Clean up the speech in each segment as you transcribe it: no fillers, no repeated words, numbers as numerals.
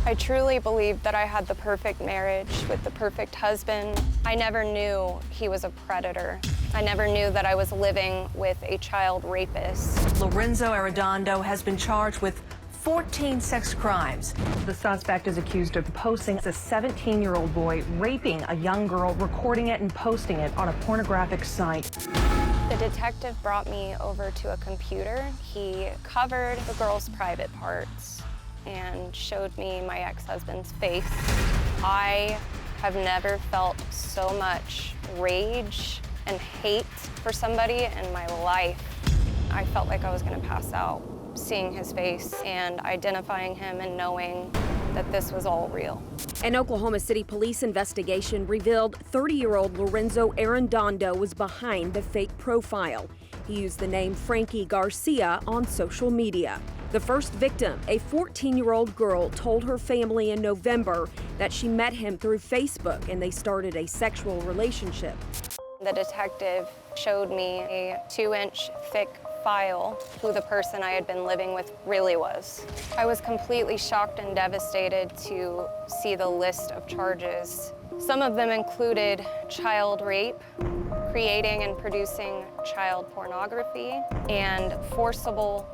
I truly believed that I had the perfect marriage with the perfect husband. I never knew he was a predator. I never knew that I was living with a child rapist. Lorenzo Arredondo has been charged with 14 sex crimes. The suspect is accused of posting a 17-year-old boy raping a young girl, recording it and posting it on a pornographic site. The detective brought me over to a computer. He covered the girl's private parts and showed me my ex-husband's face. I have never felt so much rage and hate for somebody in my life. I felt like I was gonna pass out, seeing his face and identifying him and knowing that this was all real. An Oklahoma City police investigation revealed 30-year-old Lorenzo Arredondo was behind the fake profile. He used the name Frankie Garcia on social media. The first victim, a 14-year-old girl, told her family in November that she met him through Facebook and they started a sexual relationship. The detective showed me a 2-inch thick file who the person I had been living with really was. I was completely shocked and devastated to see the list of charges. Some of them included child rape, creating and producing child pornography, and forcible.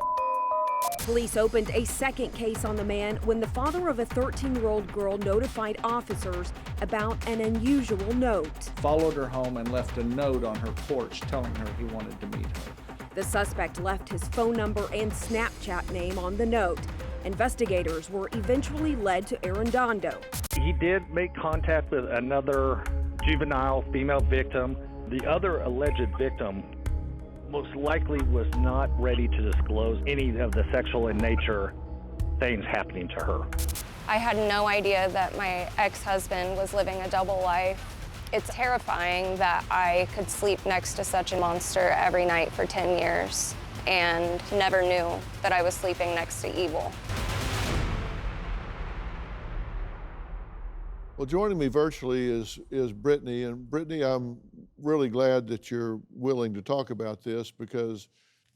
Police opened a second case on the man when the father of a 13-year-old girl notified officers about an unusual note. Followed her home and left a note on her porch telling her he wanted to meet her. The suspect left his phone number and Snapchat name on the note. Investigators were eventually led to Arredondo. He did make contact with another juvenile female victim. The other alleged victim most likely was not ready to disclose any of the sexual in nature things happening to her. I had no idea that my ex-husband was living a double life. It's terrifying that I could sleep next to such a monster every night for 10 years and never knew that I was sleeping next to evil. Well, joining me virtually is Brittany, and Brittany, I'm really glad that you're willing to talk about this because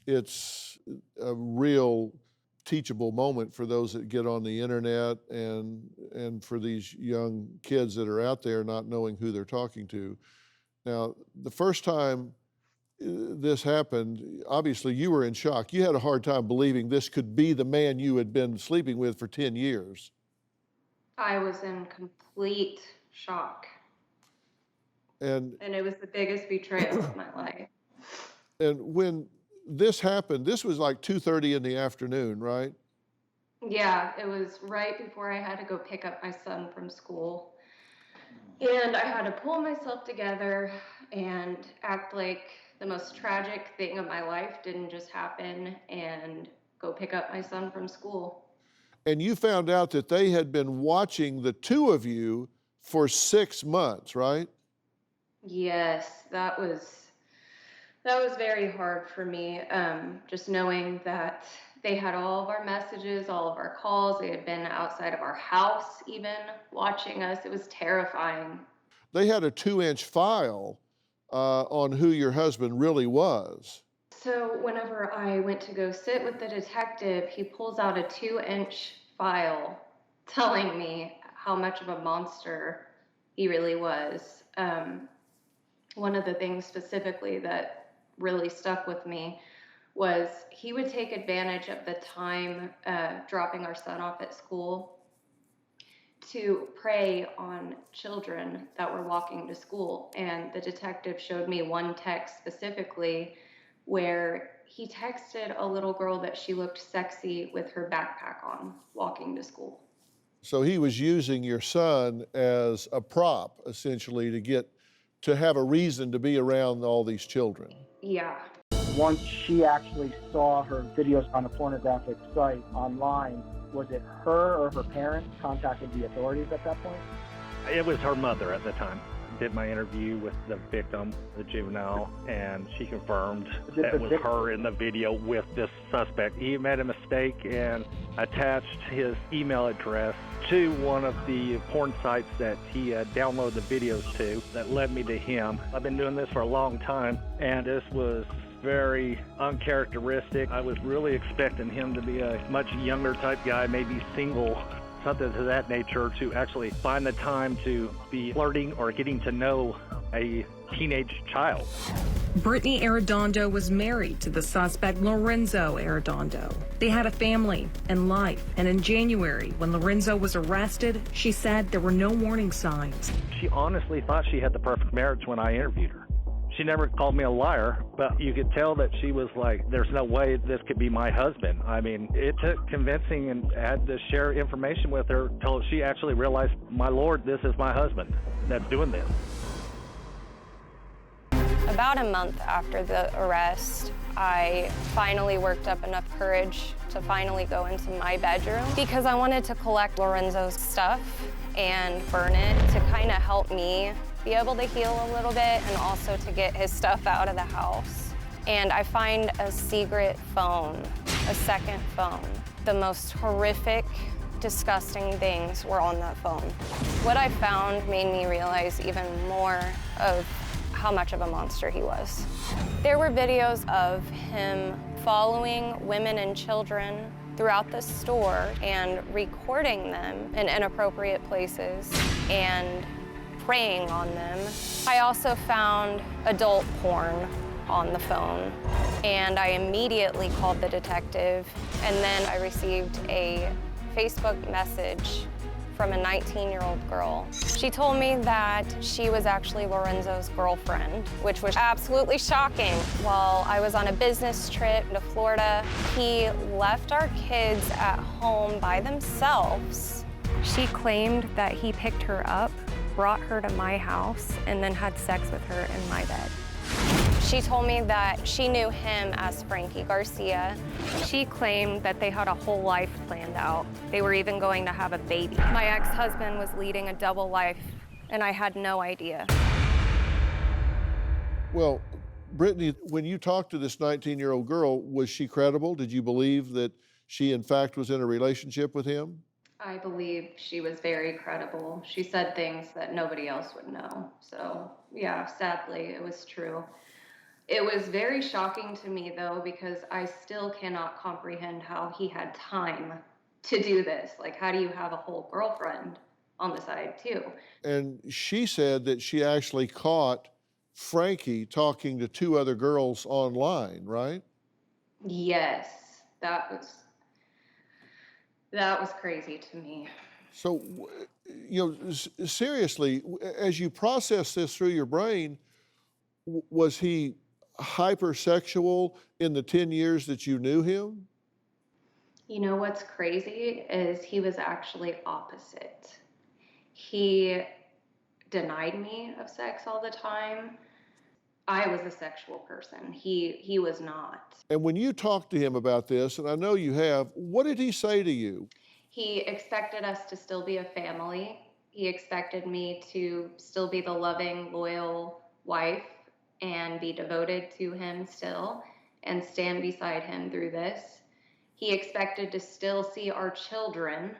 it's a real teachable moment for those that get on the internet and for these young kids that are out there not knowing who they're talking to. Now, the first time this happened, obviously you were in shock. You had a hard time believing this could be the man you had been sleeping with for 10 years. I was in complete shock. And it was the biggest betrayal of my life. And when this happened, this was like 2:30 in the afternoon, right? Yeah, it was right before I had to go pick up my son from school. And I had to pull myself together and act like the most tragic thing of my life didn't just happen and go pick up my son from school. And you found out that they had been watching the two of you for 6 months, right? Yes, that was very hard for me, just knowing that they had all of our messages, all of our calls. They had been outside of our house even watching us. It was terrifying. They had a 2-inch file on who your husband really was. So whenever I went to go sit with the detective, he pulls out a 2-inch file telling me how much of a monster he really was. One of the things specifically that really stuck with me was he would take advantage of the time dropping our son off at school to prey on children that were walking to school. And the detective showed me one text specifically where he texted a little girl that she looked sexy with her backpack on walking to school. So he was using your son as a prop, essentially, to have a reason to be around all these children. Yeah. Once she actually saw her videos on a pornographic site online, was it her or her parents contacted the authorities at that point? It was her mother at the time. Did my interview with the victim, the juvenile, and she confirmed that was her in the video with this suspect. He made a mistake and attached his email address to one of the porn sites that he downloaded the videos to that led me to him. I've been doing this for a long time, and this was very uncharacteristic. I was really expecting him to be a much younger type guy, maybe single, something to that nature, to actually find the time to be flirting or getting to know a teenage child. Brittany Arredondo was married to the suspect Lorenzo Arredondo. They had a family and life, and in January, when Lorenzo was arrested, she said there were no warning signs. She honestly thought she had the perfect marriage when I interviewed her. She never called me a liar, but you could tell that she was like, there's no way this could be my husband. I mean, it took convincing, and had to share information with her till she actually realized, my Lord, this is my husband that's doing this. About a month after the arrest, I finally worked up enough courage to finally go into my bedroom because I wanted to collect Lorenzo's stuff and burn it to kind of help me be able to heal a little bit and also to get his stuff out of the house. And I find a secret phone, a second phone. The most horrific, disgusting things were on that phone. What I found made me realize even more of how much of a monster he was. There were videos of him following women and children throughout the store and recording them in inappropriate places and preying on them. I also found adult porn on the phone, and I immediately called the detective, and then I received a Facebook message from a 19-year-old girl. She told me that she was actually Lorenzo's girlfriend, which was absolutely shocking. While I was on a business trip to Florida, he left our kids at home by themselves. She claimed that he picked her up, brought her to my house, and then had sex with her in my bed. She told me that she knew him as Frankie Garcia. She claimed that they had a whole life planned out. They were even going to have a baby. My ex-husband was leading a double life, and I had no idea. Well, Brittany, when you talked to this 19-year-old girl, was she credible? Did you believe that she, in fact, was in a relationship with him? I believe she was very credible. She said things that nobody else would know. So, yeah, sadly, it was true. It was very shocking to me, though, because I still cannot comprehend how he had time to do this. Like, how do you have a whole girlfriend on the side, too? And she said that she actually caught Frankie talking to two other girls online, right? Yes, that was crazy to me. So, you know, seriously, as you process this through your brain, was he hypersexual in the 10 years that you knew him? You know what's crazy is he was actually opposite. He denied me of sex all the time. I was a sexual person. He was not. And when you talked to him about this, and I know you have, what did he say to you? He expected us to still be a family. He expected me to still be the loving, loyal wife and be devoted to him still and stand beside him through this. He expected to still see our children,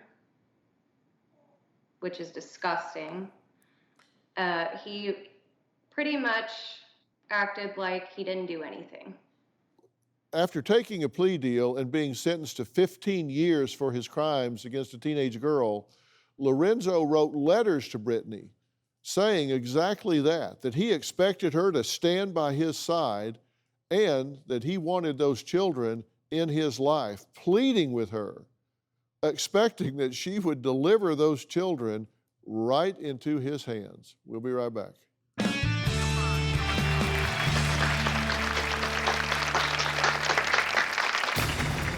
which is disgusting. He pretty much acted like he didn't do anything. After taking a plea deal and being sentenced to 15 years for his crimes against a teenage girl, Lorenzo wrote letters to Brittany saying exactly that he expected her to stand by his side and that he wanted those children in his life, pleading with her, expecting that she would deliver those children right into his hands. We'll be right back.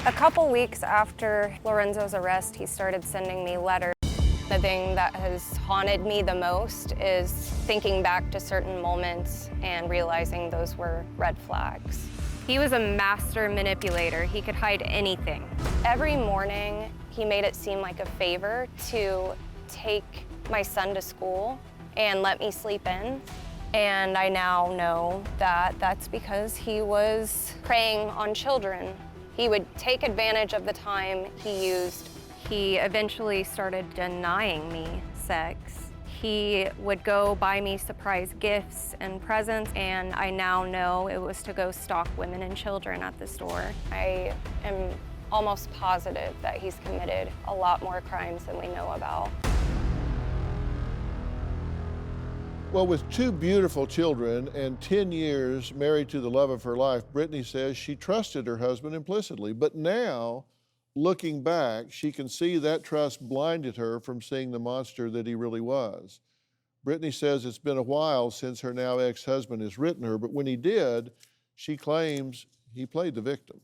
A couple weeks after Lorenzo's arrest, he started sending me letters. The thing that has haunted me the most is thinking back to certain moments and realizing those were red flags. He was a master manipulator. He could hide anything. Every morning, he made it seem like a favor to take my son to school and let me sleep in. And I now know that that's because he was preying on children. He would take advantage of the time he used. He eventually started denying me sex. He would go buy me surprise gifts and presents, and I now know it was to go stalk women and children at the store. I am almost positive that he's committed a lot more crimes than we know about. Well, with 2 beautiful children and 10 years married to the love of her life, Brittany says she trusted her husband implicitly. But now, looking back, she can see that trust blinded her from seeing the monster that he really was. Brittany says it's been a while since her now ex-husband has written her, but when he did, she claims he played the victim.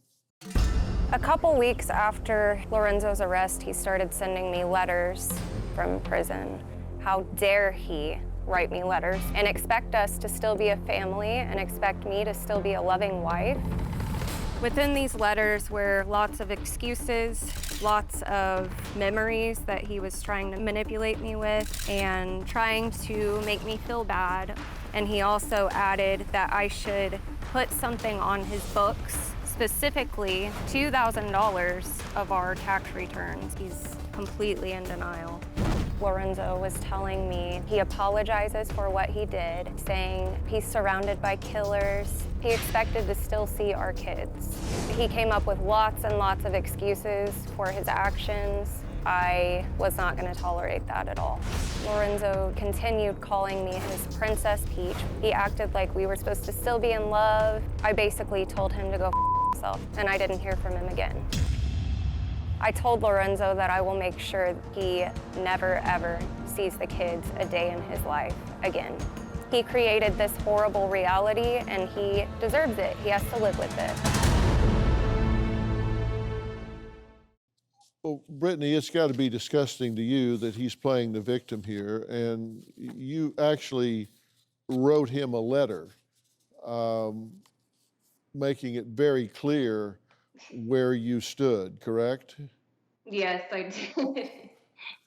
A couple weeks after Lorenzo's arrest, he started sending me letters from prison. How dare he write me letters and expect us to still be a family and expect me to still be a loving wife. Within these letters were lots of excuses, lots of memories that he was trying to manipulate me with and trying to make me feel bad. And he also added that I should put something on his books, specifically $2,000 of our tax returns. He's completely in denial. Lorenzo was telling me he apologizes for what he did, saying he's surrounded by killers. He expected to still see our kids. He came up with lots and lots of excuses for his actions. I was not going to tolerate that at all. Lorenzo continued calling me his Princess Peach. He acted like we were supposed to still be in love. I basically told him to go f himself, and I didn't hear from him again. I told Lorenzo that I will make sure he never, ever sees the kids a day in his life again. He created this horrible reality, and he deserves it. He has to live with it. Well, Brittany, it's got to be disgusting to you that he's playing the victim here, and you actually wrote him a letter making it very clear where you stood, correct? Yes, I did.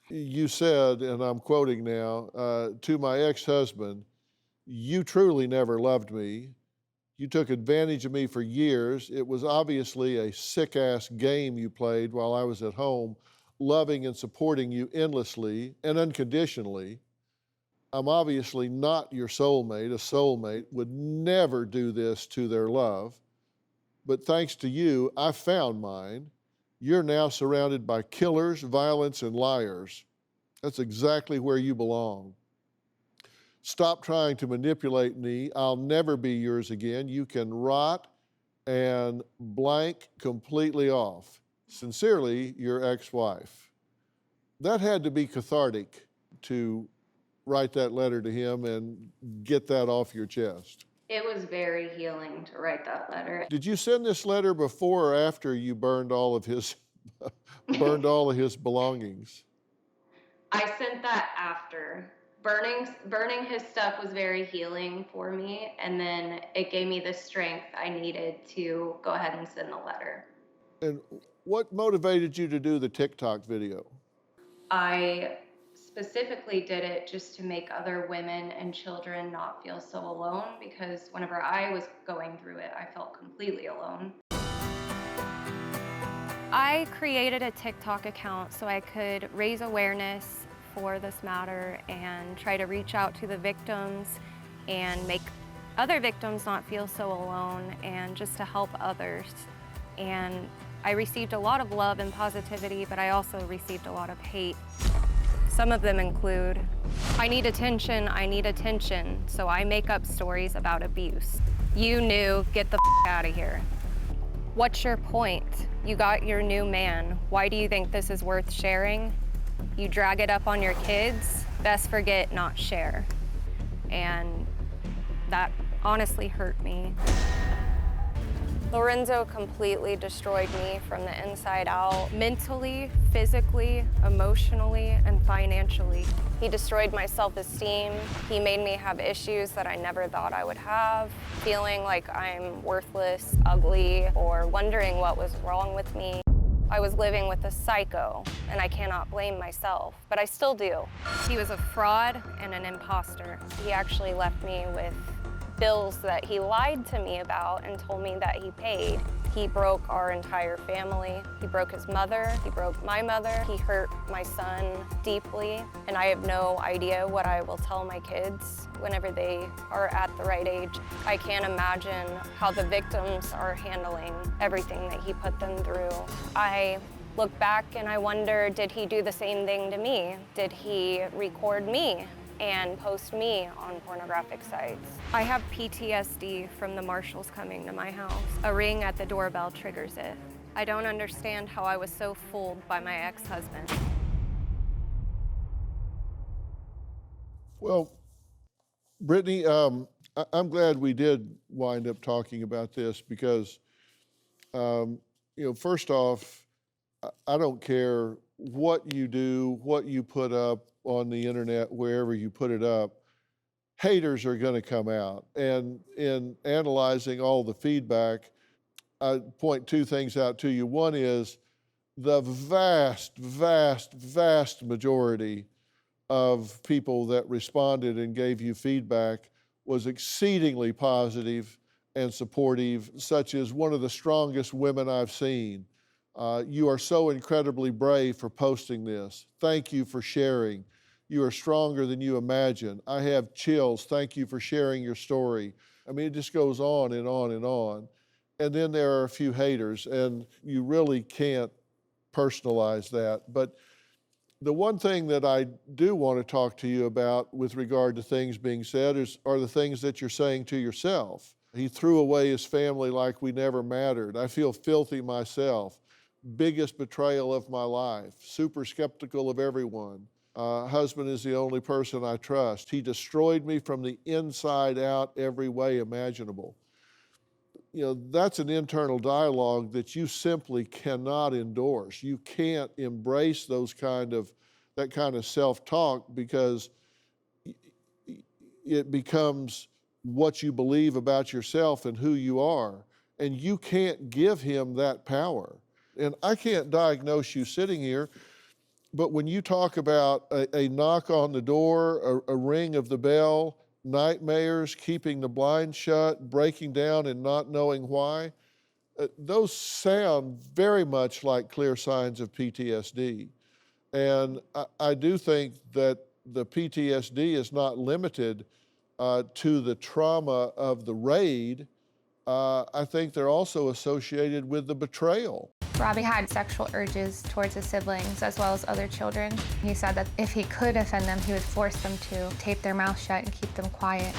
You said, and I'm quoting now, to my ex-husband, "You truly never loved me. You took advantage of me for years. It was obviously a sick-ass game you played while I was at home, loving and supporting you endlessly and unconditionally. I'm obviously not your soulmate. A soulmate would never do this to their love. But thanks to you, I found mine. You're now surrounded by killers, violence, and liars. That's exactly where you belong. Stop trying to manipulate me. I'll never be yours again. You can rot and blank completely off. Sincerely, your ex-wife." That had to be cathartic to write that letter to him and get that off your chest. It was very healing to write that letter. Did you send this letter before or after you burned all of his belongings? I sent that after. Burning his stuff was very healing for me, and then it gave me the strength I needed to go ahead and send the letter. And what motivated you to do the TikTok video? I specifically did it just to make other women and children not feel so alone, because whenever I was going through it, I felt completely alone. I created a TikTok account so I could raise awareness for this matter and try to reach out to the victims and make other victims not feel so alone, and just to help others. And I received a lot of love and positivity, but I also received a lot of hate. Some of them include, I need attention, so I make up stories about abuse. You knew, get the out of here. What's your point? You got your new man. Why do you think this is worth sharing? You drag it up on your kids, best forget, not share. And that honestly hurt me. Lorenzo completely destroyed me from the inside out, mentally, physically, emotionally, and financially. He destroyed my self-esteem. He made me have issues that I never thought I would have, feeling like I'm worthless, ugly, or wondering what was wrong with me. I was living with a psycho, and I cannot blame myself, but I still do. He was a fraud and an imposter. He actually left me with bills that he lied to me about and told me that he paid. He broke our entire family. He broke his mother, he broke my mother, he hurt my son deeply, and I have no idea what I will tell my kids whenever they are at the right age. I can't imagine how the victims are handling everything that he put them through. I look back and I wonder, did he do the same thing to me? Did he record me and post me on pornographic sites? I have PTSD from the marshals coming to my house. A ring at the doorbell triggers it. I don't understand how I was so fooled by my ex-husband. Well, Brittany, I'm glad we did wind up talking about this because, first off, I don't care what you do, what you put up on the internet, wherever you put it up, haters are going to come out. And in analyzing all the feedback, I point two things out to you. One is the vast, vast, vast majority of people that responded and gave you feedback was exceedingly positive and supportive, such as one of the strongest women I've seen. You are so incredibly brave for posting this. Thank you for sharing. You are stronger than you imagine. I have chills. Thank you for sharing your story. I mean, it just goes on and on and on. And then there are a few haters, and you really can't personalize that. But the one thing that I do want to talk to you about with regard to things being said are the things that you're saying to yourself. He threw away his family like we never mattered. I feel filthy myself. Biggest betrayal of my life. Super skeptical of everyone. Husband is the only person I trust. He destroyed me from the inside out every way imaginable. That's an internal dialogue that you simply cannot endorse. You can't embrace that kind of self-talk because it becomes what you believe about yourself and who you are. And you can't give him that power. And I can't diagnose you sitting here, but when you talk about a knock on the door, a ring of the bell, nightmares, keeping the blinds shut, breaking down and not knowing why, those sound very much like clear signs of PTSD. And I do think that the PTSD is not limited to the trauma of the raid. I think they're also associated with the betrayal. Robbie had sexual urges towards his siblings as well as other children. He said that if he could offend them, he would force them to tape their mouth shut and keep them quiet.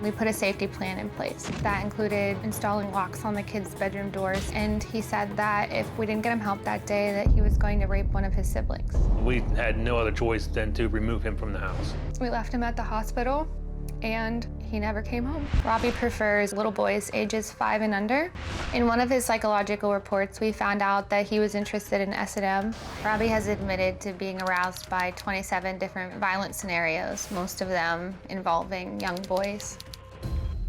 We put a safety plan in place. That included installing locks on the kids' bedroom doors, and he said that if we didn't get him help that day, that he was going to rape one of his siblings. We had no other choice than to remove him from the house. We left him at the hospital, and he never came home. Robbie prefers little boys ages 5 and under. In one of his psychological reports, we found out that he was interested in S&M. Robbie has admitted to being aroused by 27 different violent scenarios, most of them involving young boys.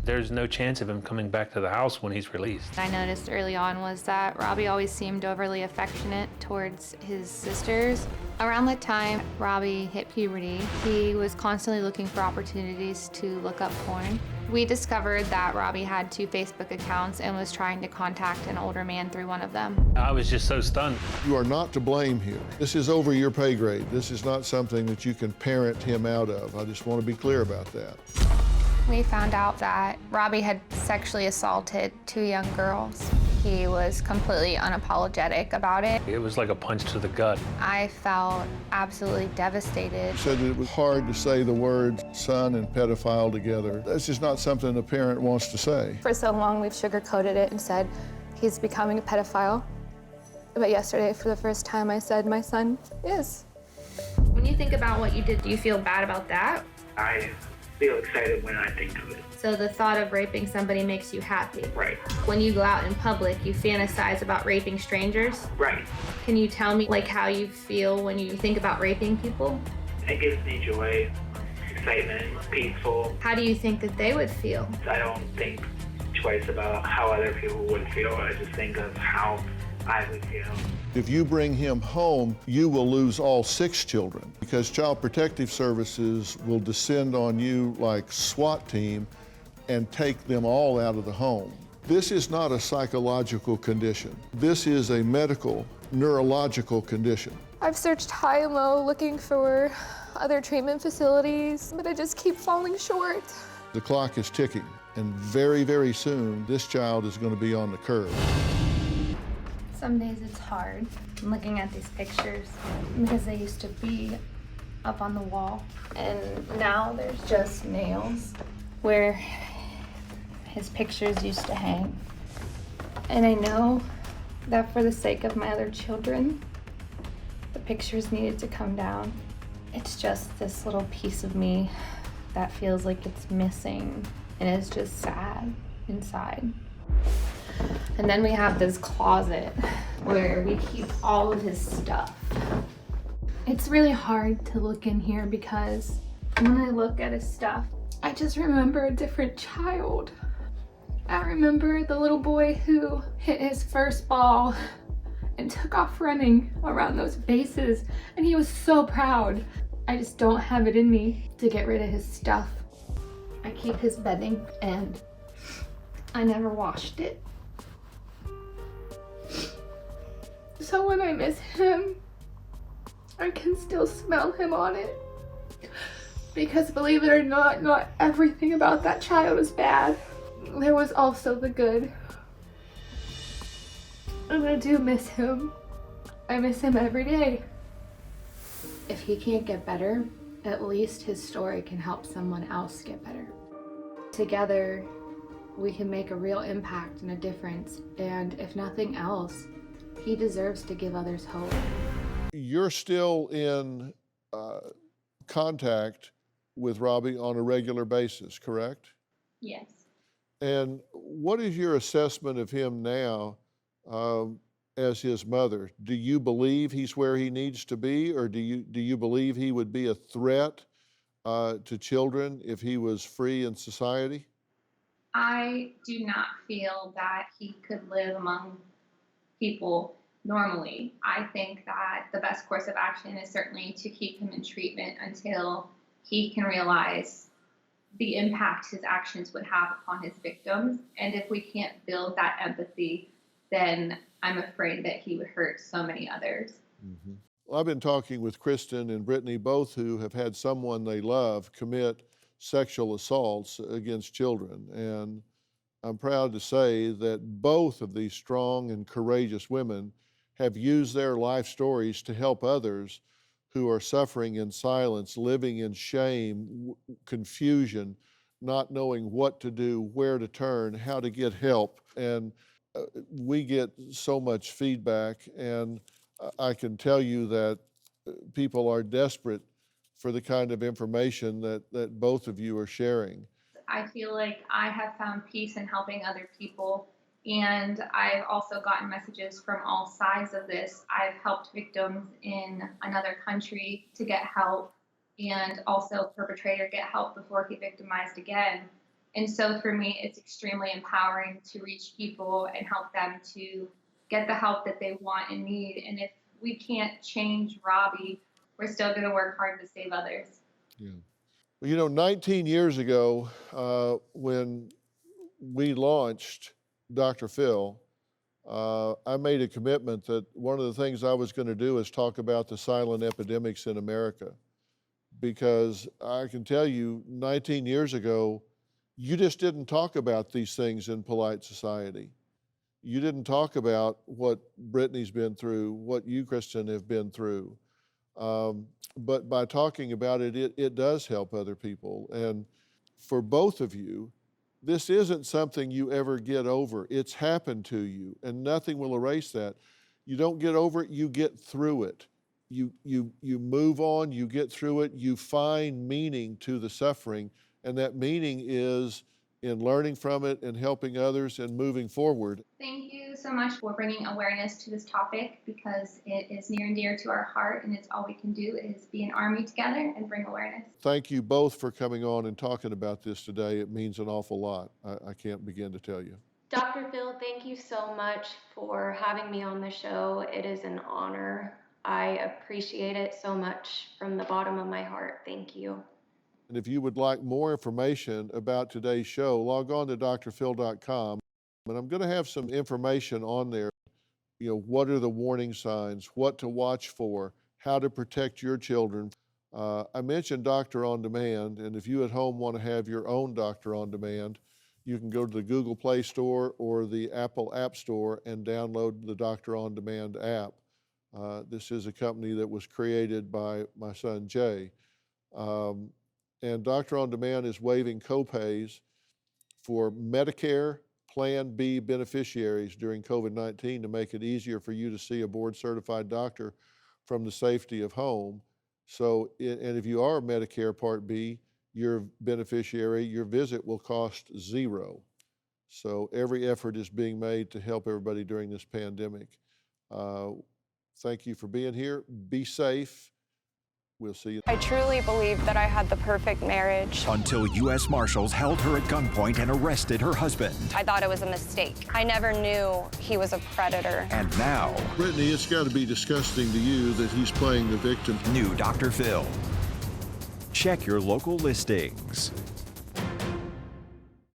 There's no chance of him coming back to the house when he's released. I noticed early on was that Robbie always seemed overly affectionate towards his sisters. Around the time Robbie hit puberty, he was constantly looking for opportunities to look up porn. We discovered that Robbie had 2 Facebook accounts and was trying to contact an older man through one of them. I was just so stunned. You are not to blame here. This is over your pay grade. This is not something that you can parent him out of. I just want to be clear about that. We found out that Robbie had sexually assaulted 2 young girls. He was completely unapologetic about it. It was like a punch to the gut. I felt absolutely devastated. Said that it was hard to say the words son and pedophile together. That's just not something a parent wants to say. For so long, we've sugarcoated it and said he's becoming a pedophile. But yesterday, for the first time, I said my son is. When you think about what you did, do you feel bad about that? I feel excited when I think of it. So the thought of raping somebody makes you happy. Right. When you go out in public, you fantasize about raping strangers. Right. Can you tell me how you feel when you think about raping people? It gives me joy, excitement, peaceful. How do you think that they would feel? I don't think twice about how other people would feel. I just think of how I would feel. If you bring him home, you will lose all 6 children because Child Protective Services will descend on you like SWAT team and take them all out of the home. This is not a psychological condition. This is a medical, neurological condition. I've searched high and low looking for other treatment facilities, but I just keep falling short. The clock is ticking, and very, very soon, this child is going to be on the curve. Some days it's hard looking at these pictures because they used to be up on the wall, and now there's just nails where his pictures used to hang. And I know that for the sake of my other children, the pictures needed to come down. It's just this little piece of me that feels like it's missing and is just sad inside. And then we have this closet where we keep all of his stuff. It's really hard to look in here because when I look at his stuff, I just remember a different child. I remember the little boy who hit his first ball and took off running around those bases, and he was so proud. I just don't have it in me to get rid of his stuff. I keep his bedding and I never washed it. So when I miss him, I can still smell him on it. Because believe it or not everything about that child is bad. There was also the good. And I do miss him. I miss him every day. If he can't get better, at least his story can help someone else get better. Together, we can make a real impact and a difference. And if nothing else, he deserves to give others hope. You're still in contact with Robbie on a regular basis, correct? Yes. And what is your assessment of him now as his mother? Do you believe he's where he needs to be, or do you believe he would be a threat to children if he was free in society? I do not feel that he could live among people normally. I think that the best course of action is certainly to keep him in treatment until he can realize the impact his actions would have upon his victims. And if we can't build that empathy, then I'm afraid that he would hurt so many others. Mm-hmm. Well, I've been talking with Kristen and Brittany, both who have had someone they love commit sexual assaults against children. And I'm proud to say that both of these strong and courageous women have used their life stories to help others who are suffering in silence, living in shame, confusion, not knowing what to do, where to turn, how to get help. And we get so much feedback, and I can tell you that people are desperate for the kind of information that both of you are sharing. I feel like I have found peace in helping other people, and I've also gotten messages from all sides of this. I've helped victims in another country to get help, and also perpetrator get help before he victimized again. And so for me, it's extremely empowering to reach people and help them to get the help that they want and need. And if we can't change Robbie, we're still going to work hard to save others. Yeah. Well, you know, 19 years ago, when we launched Dr. Phil, I made a commitment that one of the things I was going to do is talk about the silent epidemics in America. Because I can tell you, 19 years ago, you just didn't talk about these things in polite society. You didn't talk about what Brittany's been through, what you, Kristen, have been through. But by talking about it, it does help other people. And for both of you, this isn't something you ever get over. It's happened to you, and nothing will erase that. You don't get over it, you get through it. You move on, you get through it, you find meaning to the suffering, and that meaning is in learning from it and helping others and moving forward. Thank you so much for bringing awareness to this topic, because it is near and dear to our heart, and it's all we can do is be an army together and bring awareness. Thank you both for coming on and talking about this today. It means an awful lot. I can't begin to tell you. Dr. Phil, thank you so much for having me on the show. It is an honor. I appreciate it so much from the bottom of my heart. Thank you. And if you would like more information about today's show, log on to drphil.com. And I'm going to have some information on there. You know, what are the warning signs, what to watch for, how to protect your children. I mentioned Doctor on Demand, and if you at home want to have your own Doctor on Demand, you can go to the Google Play Store or the Apple App Store and download the Doctor on Demand app. This is a company that was created by my son Jay. And Doctor on Demand is waiving copays for Medicare Plan B beneficiaries during COVID-19 to make it easier for you to see a board-certified doctor from the safety of home. So, and if you are Medicare Part B, your beneficiary, your visit will cost $0. So every effort is being made to help everybody during this pandemic. Thank you for being here. Be safe. We'll see you. I truly believe that I had the perfect marriage. Until U.S. Marshals held her at gunpoint and arrested her husband. I thought it was a mistake. I never knew he was a predator. And now, Brittany, it's got to be disgusting to you that he's playing the victim. New Dr. Phil. Check your local listings.